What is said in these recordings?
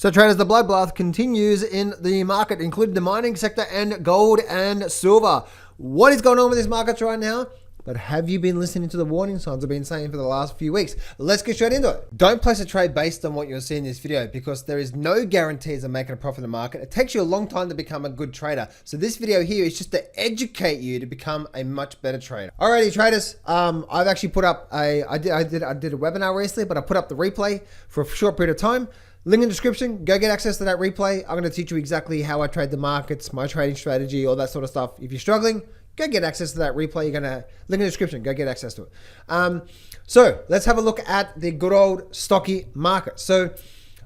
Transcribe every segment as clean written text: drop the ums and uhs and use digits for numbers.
So traders, the bloodbath continues in the market, including the mining sector and gold and silver. What is going on with these markets right now? But have you been listening to the warning signs I've been saying for the last few weeks? Let's get straight into it. Don't place a trade based on what you're seeing in this video because there is no guarantees of making a profit in the market. It takes you a long time to become a good trader. So this video here is just to educate you to become a much better trader. Alrighty, traders. I've actually put up I did a webinar recently, but I put up the replay for a short period of time. Link in the description, go get access to that replay. I'm going to teach you exactly how I trade the markets, my trading strategy, all that sort of stuff. If you're struggling, go get access to that replay. You're going to link in the description, go get access to it. So let's have a look at the good old stocky market. So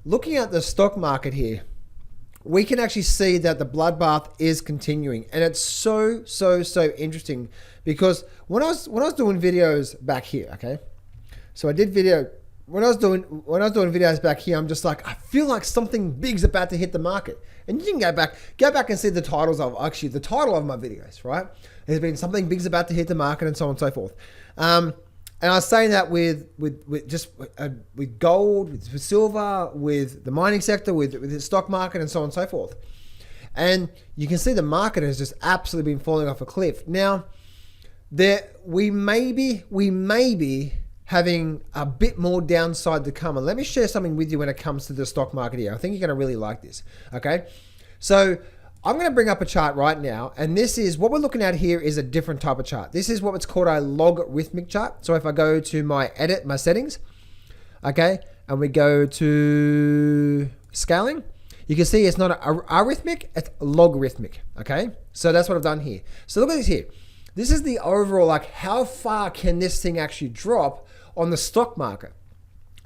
looking at the stock market here, we can actually see that the bloodbath is continuing, and it's so interesting because when I was doing videos back here, okay, so I did video. When I was doing videos back here, I'm just like, I feel like something big's about to hit the market. And you can go back and see the titles of the title of my videos, right? There's been something big's about to hit the market and so on and so forth. And I was saying that with gold, with silver, with the mining sector, with the stock market and so on and so forth. And you can see the market has just absolutely been falling off a cliff. Now, we may be having a bit more downside to come. And let me share something with you when it comes to the stock market here. I think you're going to really like this, okay? So I'm going to bring up a chart right now, and this is what we're looking at here is a different type of chart. This is what's called a logarithmic chart. So if I go to my settings, okay, and we go to scaling, you can see it's not arithmetic, it's logarithmic, okay? So that's what I've done here. So look at this here. This is the overall, like how far can this thing actually drop on the stock market.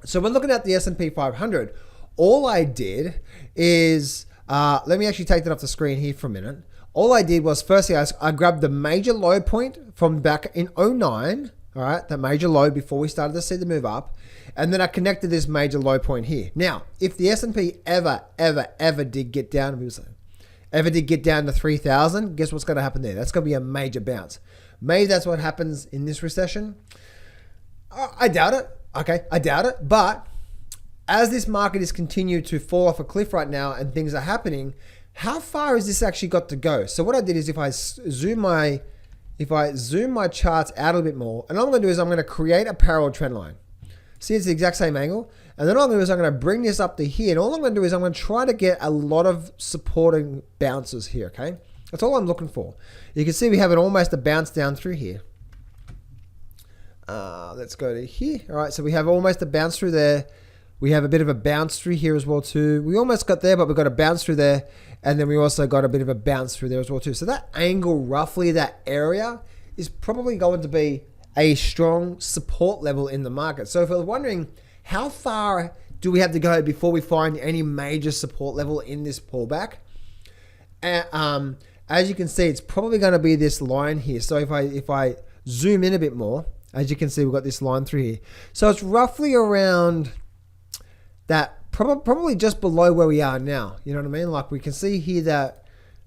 So we're looking at the S&P 500. All I did is, let me actually take that off the screen here for a minute. All I did was firstly, I grabbed the major low point from back in 09, all right, that major low before we started to see the move up. And then I connected this major low point here. Now, if the S&P ever did get down, to 3,000, guess what's going to happen there? That's going to be a major bounce. Maybe that's what happens in this recession. I doubt it. Okay, I doubt it. But as this market is continued to fall off a cliff right now and things are happening, how far has this actually got to go? So what I did is if I zoom my charts out a little bit more, and all I'm going to do is I'm going to create a parallel trend line. See, it's the exact same angle. And then all I'm going to do is I'm going to bring this up to here. And all I'm going to do is I'm going to try to get a lot of supporting bounces here, okay? That's all I'm looking for. You can see we have almost a bounce down through here. Let's go to here. All right, so we have almost a bounce through there. We have a bit of a bounce through here as well too. We almost got there, but we got a bounce through there. And then we also got a bit of a bounce through there as well too. So that angle, roughly that area, is probably going to be a strong support level in the market. So if you're wondering, how far do we have to go before we find any major support level in this pullback? As you can see, it's probably going to be this line here. So if I zoom in a bit more, as you can see, we've got this line through here. So it's roughly around that, probably just below where we are now. You know what I mean? Like we can see here that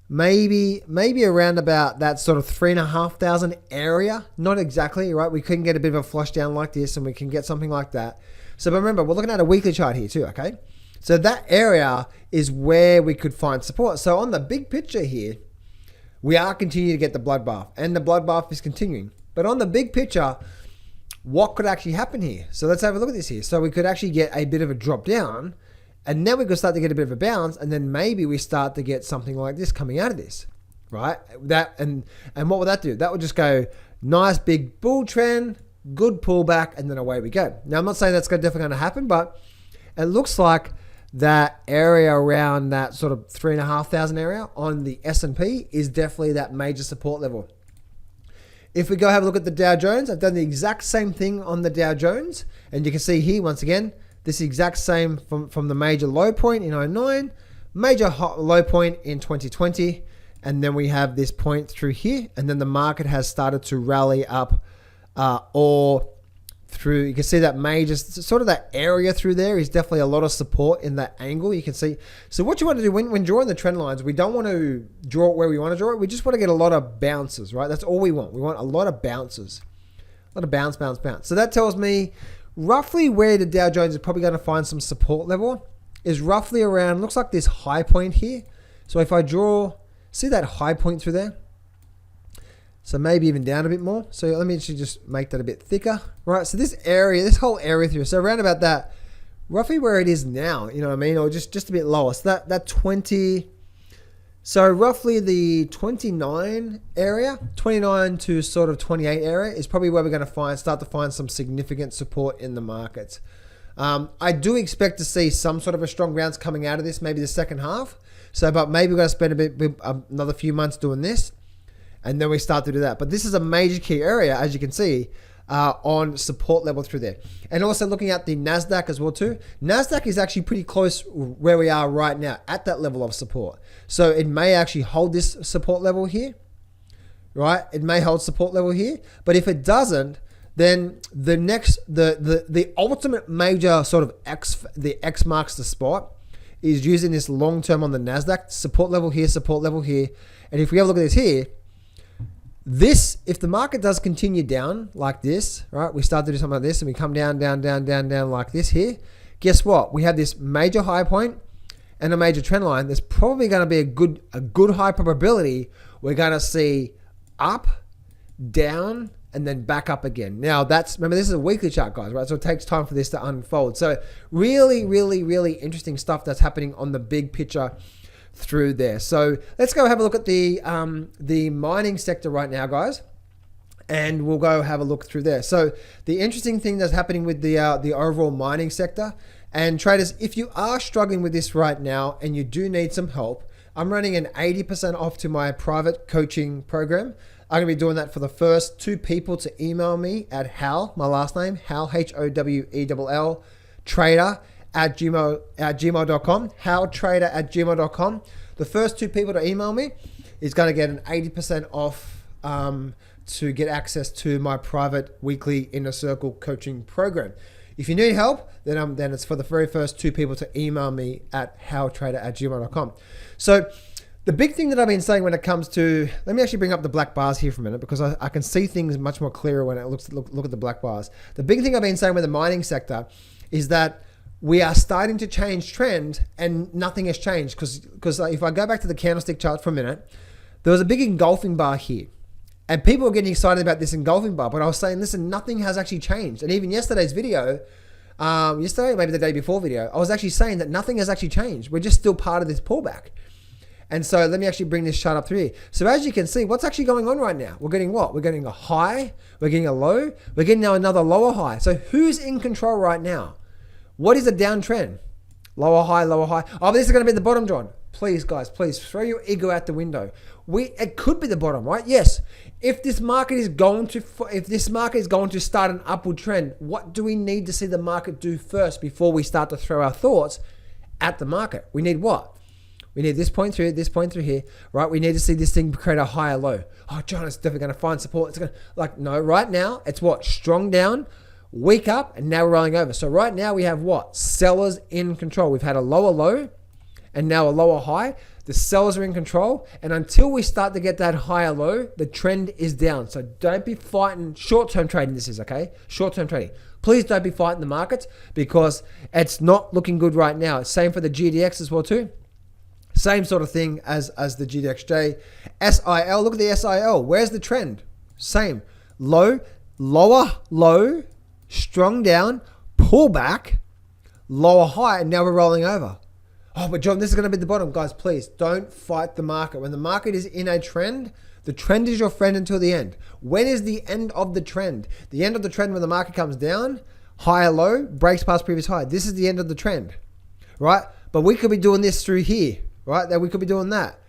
maybe around about that sort of 3,500 area. Not exactly, right? We couldn't get a bit of a flush down like this, and we can get something like that. So remember, we're looking at a weekly chart here too, okay? So that area is where we could find support. So on the big picture here, we are continuing to get the bloodbath, and the bloodbath is continuing. But on the big picture, what could actually happen here? So let's have a look at this here. So we could actually get a bit of a drop down, and then we could start to get a bit of a bounce, and then maybe we start to get something like this coming out of this, right? And what would that do? That would just go nice big bull trend, good pullback, and then away we go. Now I'm not saying that's definitely going to happen, but it looks like that area around that sort of 3,500 area on the S&P is definitely that major support level. If we go have a look at the Dow Jones, I've done the exact same thing on the Dow Jones, and you can see here once again, this is exact same from the major low point in 09, major low point in 2020, and then we have this point through here, and then the market has started to rally up or through, you can see that major, sort of that area through there is definitely a lot of support in that angle. You can see. So what you want to do when drawing the trend lines, we don't want to draw it where we want to draw it. We just want to get a lot of bounces, right? That's all we want. We want a lot of bounces, a lot of bounce. So that tells me roughly where the Dow Jones is probably going to find some support level. is roughly around, looks like this high point here. So if I draw, see that high point through there? So maybe even down a bit more. So let me actually just make that a bit thicker, right? So this area, this whole area through, so around about that, roughly where it is now, you know what I mean? Or just a bit lower. So that 20, so roughly the 29 area, 29 to sort of 28 area is probably where we're going to start to find some significant support in the markets. I do expect to see some sort of a strong bounce coming out of this, maybe the second half. So, but maybe we're going to spend another few months doing this, and then we start to do that. But this is a major key area, as you can see, on support level through there. And also looking at the NASDAQ as well too. NASDAQ is actually pretty close where we are right now at that level of support. So it may actually hold this support level here, right? It may hold support level here. But if it doesn't, then the next, the ultimate major sort of the X marks the spot is using this long term on the NASDAQ, support level here, support level here. And if we have a look at this here, this, if the market does continue down like this, right? We start to do something like this and we come down, down, down, down, down like this here. Guess what? We have this major high point and a major trend line. There's probably going to be a good high probability we're going to see up, down, and then back up again. Now remember, this is a weekly chart, guys, right? So it takes time for this to unfold. So really, really, really interesting stuff that's happening on the big picture through there. So let's go have a look at the mining sector right now, guys, and we'll go have a look through there. So the interesting thing that's happening with the overall mining sector, and traders, if you are struggling with this right now and you do need some help, I'm running an 80% off to my private coaching program. I'm going to be doing that for the first 2 people to email me at Hal, my last name, Hal, HOWELL, trader at gmail.com, howtrader@gmail.com. The first 2 people to email me is going to get an 80% off to get access to my private weekly Inner Circle coaching program. If you need help, then it's for the very first 2 people to email me at howtrader@gmail.com. So the big thing that I've been saying when it comes to, let me actually bring up the black bars here for a minute, because I can see things much more clearer when I look at the black bars. The big thing I've been saying with the mining sector is that we are starting to change trend and nothing has changed, because if I go back to the candlestick chart for a minute, there was a big engulfing bar here. And people were getting excited about this engulfing bar, but I was saying, listen, nothing has actually changed. And even yesterday's video, maybe the day before video, I was actually saying that nothing has actually changed. We're just still part of this pullback. And so let me actually bring this chart up through here. So as you can see, what's actually going on right now? We're getting what? We're getting a high, we're getting a low, we're getting now another lower high. So who's in control right now? What is a downtrend? Lower high, lower high. Oh, but this is going to be the bottom, John. Please, guys, please throw your ego out the window. It could be the bottom, right? Yes. If this market is going to start an upward trend, what do we need to see the market do first before we start to throw our thoughts at the market? We need what? We need this point through here, right? We need to see this thing create a higher low. Oh, John, it's definitely going to find support. It's going to, no, right now, it's what? Strong down, weak up, and now we're rolling over. So right now we have what? Sellers in control. We've had a lower low and now a lower high. The sellers are in control. And until we start to get that higher low, the trend is down. So don't be fighting short-term trading. This is okay. Short-term trading. Please don't be fighting the markets, because it's not looking good right now. Same for the GDX as well too. Same sort of thing as the GDXJ. SIL, look at the SIL. Where's the trend? Same. Low, lower, low, strong down, pull back, lower high, and now we're rolling over. Oh, but John, this is going to be the bottom. Guys, please don't fight the market. When the market is in a trend, the trend is your friend until the end. When is the end of the trend? The end of the trend when the market comes down, higher low, breaks past previous high. This is the end of the trend, right? But we could be doing this through here, right? That we could be doing that.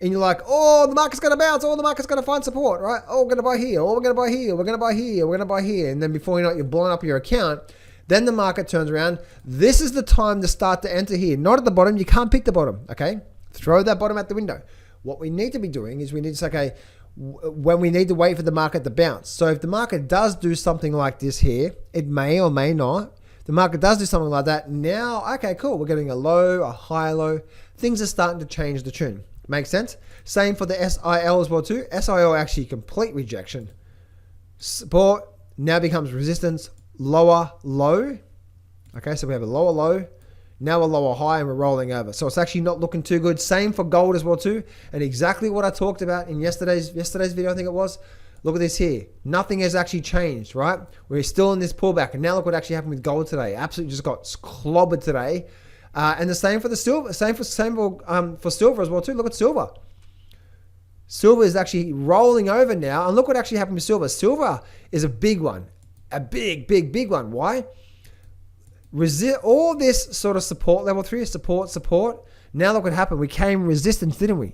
And you're like, oh, the market's going to bounce. Oh, the market's going to find support, right? Oh, we're going to buy here. Oh, we're going to buy here. We're going to buy here. We're going to buy here. And then before you know it, you're blowing up your account. Then the market turns around. This is the time to start to enter here. Not at the bottom. You can't pick the bottom, okay? Throw that bottom out the window. What we need to be doing is we need to say, okay, when we need to wait for the market to bounce. So if the market does do something like this here, it may or may not. The market does do something like that. Now, okay, cool. We're getting a low, a high low. Things are starting to change the tune. Makes sense? Same for the SIL as well too. SIL actually complete rejection. Support now becomes resistance, lower low. Okay, so we have a lower low. Now a lower high and we're rolling over. So it's actually not looking too good. Same for gold as well too. And exactly what I talked about in yesterday's video, I think it was. Look at this here. Nothing has actually changed, right? We're still in this pullback. And now look what actually happened with gold today. Absolutely just got clobbered today. And the same for the silver. Same for silver as well too. Look at silver. Silver is actually rolling over now. And look what actually happened with silver. Silver is a big one. A big one. Why? All this sort of support, level 3 is support. Now look what happened. We came resistance, didn't we?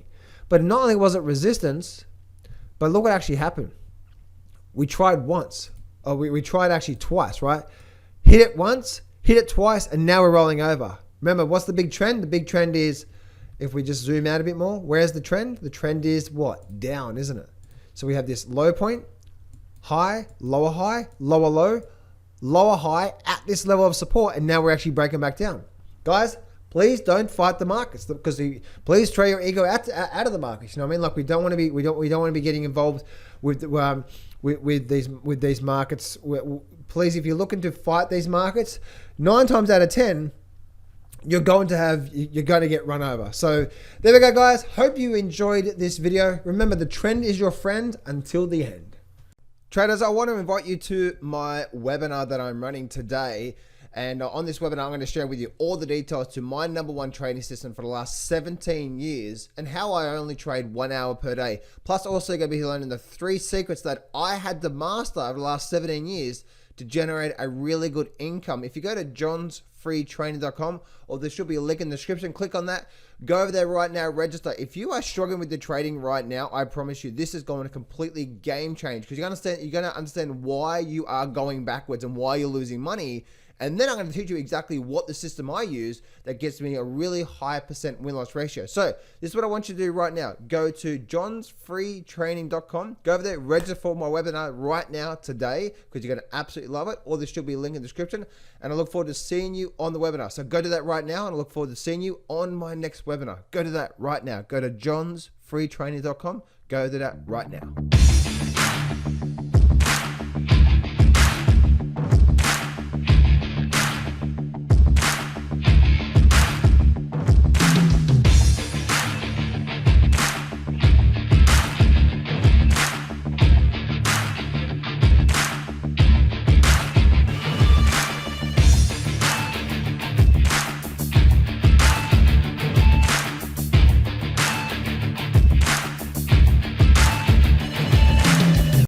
But not only was it resistance, but look what actually happened. We tried once. Or we tried actually twice, right? Hit it once, hit it twice, and now we're rolling over. Remember, what's the big trend? The big trend is, if we just zoom out a bit more, where's the trend? The trend is what? Down, isn't it? So we have this low point, high, lower low, lower high at this level of support, and now we're actually breaking back down. Guys, please don't fight the markets, because please throw your ego out of the markets. You know what I mean? Like we don't want to be getting involved with these markets. Please, if you're looking to fight these markets, 9 times out of 10, you're going to get run over. So there we go, guys. Hope you enjoyed this video. Remember, the trend is your friend until the end. Traders, I want to invite you to my webinar that I'm running today. And on this webinar, I'm going to share with you all the details to my #1 trading system for the last 17 years and how I only trade 1 hour per day. Plus, also going to be learning the 3 secrets that I had to master over the last 17 years to generate a really good income. If you go to johnsfreetraining.com, or there should be a link in the description, click on that. Go over there right now, register. If you are struggling with the trading right now, I promise you this is going to completely game change, because you're going to understand why you are going backwards and why you're losing money. And then I'm going to teach you exactly what the system I use that gets me a really high % win-loss ratio. So this is what I want you to do right now. Go to johnsfreetraining.com. Go over there, register for my webinar right now today, because you're going to absolutely love it. Or there should be a link in the description. And I look forward to seeing you on the webinar. So go to that right now, and I look forward to seeing you on my next webinar. Go to that right now. Go to johnsfreetraining.com. Go to that right now.